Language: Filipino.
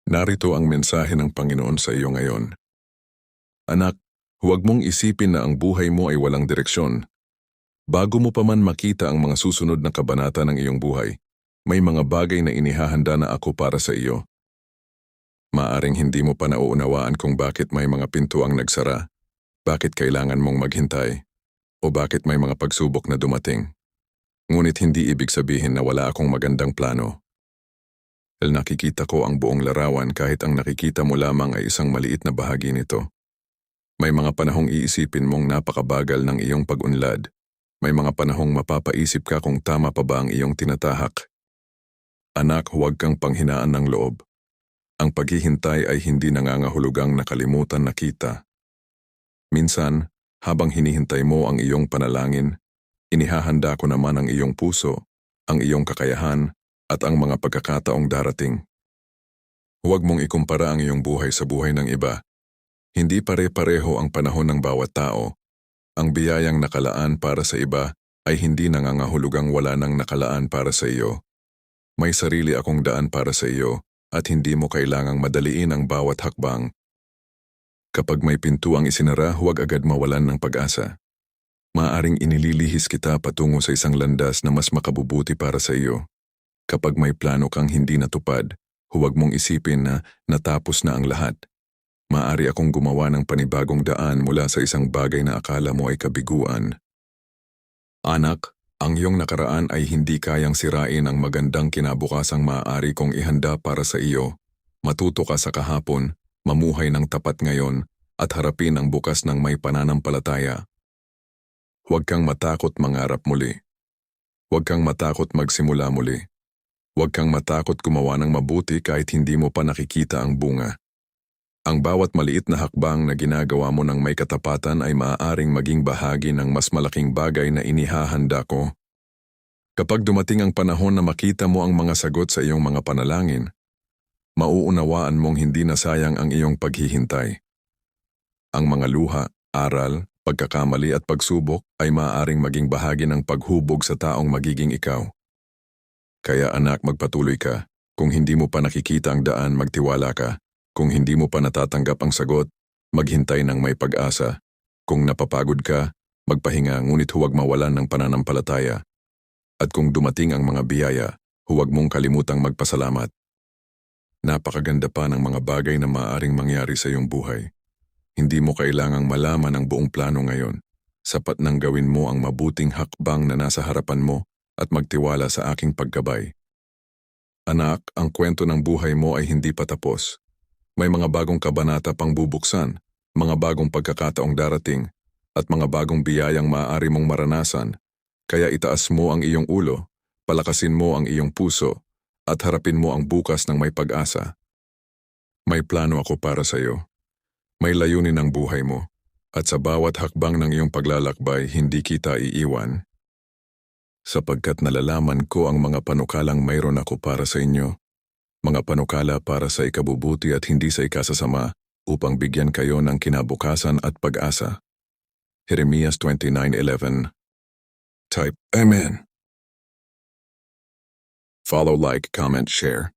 Narito ang mensahe ng Panginoon sa iyo ngayon. Anak, huwag mong isipin na ang buhay mo ay walang direksyon. Bago mo pa man makita ang mga susunod na kabanata ng iyong buhay, may mga bagay na inihahanda na ako para sa iyo. Maaring hindi mo pa nauunawaan kung bakit may mga pintuang nagsara, bakit kailangan mong maghintay, o bakit may mga pagsubok na dumating. Ngunit hindi ibig sabihin na wala akong magandang plano. Dahil nakikita ko ang buong larawan kahit ang nakikita mo lamang ay isang maliit na bahagi nito. May mga panahong iisipin mong napakabagal ng iyong pag-unlad. May mga panahong mapapaisip ka kung tama pa ba ang iyong tinatahak. Anak, huwag kang panghinaan ng loob. Ang paghihintay ay hindi nangangahulugang nakalimutan na kita. Minsan, habang hinihintay mo ang iyong panalangin, inihahanda ko naman ang iyong puso, ang iyong kakayahan, at ang mga pagkakataong darating. Huwag mong ikumpara ang iyong buhay sa buhay ng iba. Hindi pare-pareho ang panahon ng bawat tao. Ang biyayang nakalaan para sa iba ay hindi nangangahulugang wala nang nakalaan para sa iyo. May sarili akong daan para sa iyo at hindi mo kailangang madaliin ang bawat hakbang. Kapag may pintuang isinara, huwag agad mawalan ng pag-asa. Maaring inililihis kita patungo sa isang landas na mas makabubuti para sa iyo. Kapag may plano kang hindi natupad, huwag mong isipin na natapos na ang lahat. Maaari akong gumawa ng panibagong daan mula sa isang bagay na akala mo ay kabiguan. Anak, ang iyong nakaraan ay hindi kayang sirain ang magandang kinabukasang maaari kong ihanda para sa iyo. Matuto ka sa kahapon, mamuhay ng tapat ngayon, at harapin ang bukas ng may pananampalataya. Huwag kang matakot mangarap muli. Huwag kang matakot magsimula muli. Huwag kang matakot gumawa ng mabuti kahit hindi mo pa nakikita ang bunga. Ang bawat maliit na hakbang na ginagawa mo ng may katapatan ay maaaring maging bahagi ng mas malaking bagay na inihahanda ko. Kapag dumating ang panahon na makita mo ang mga sagot sa iyong mga panalangin, mauunawaan mong hindi na sayang ang iyong paghihintay. Ang mga luha, aral, pagkakamali at pagsubok ay maaaring maging bahagi ng paghubog sa taong magiging ikaw. Kaya anak, magpatuloy ka. Kung hindi mo pa nakikita ang daan, magtiwala ka. Kung hindi mo pa natatanggap ang sagot, maghintay ng may pag-asa. Kung napapagod ka, magpahinga ngunit huwag mawalan ng pananampalataya. At kung dumating ang mga biyaya, huwag mong kalimutang magpasalamat. Napakaganda pa ng mga bagay na maaaring mangyari sa iyong buhay. Hindi mo kailangang malaman ang buong plano ngayon. Sapat nang gawin mo ang mabuting hakbang na nasa harapan mo at magtiwala sa aking paggabay. Anak, ang kwento ng buhay mo ay hindi pa tapos. May mga bagong kabanata pang bubuksan, mga bagong pagkakataong darating, at mga bagong biyayang maaari mong maranasan. Kaya itaas mo ang iyong ulo, palakasin mo ang iyong puso, at harapin mo ang bukas ng may pag-asa. May plano ako para sa iyo. May layunin ang buhay mo, at sa bawat hakbang ng iyong paglalakbay, hindi kita iiwan. Sapagkat nalalaman ko ang mga panukalang mayroon ako para sa inyo, mga panukala para sa ikabubuti at hindi sa ikasasama, upang bigyan kayo ng kinabukasan at pag-asa. Jeremias 29:11. Type Amen. Follow, like, comment, share.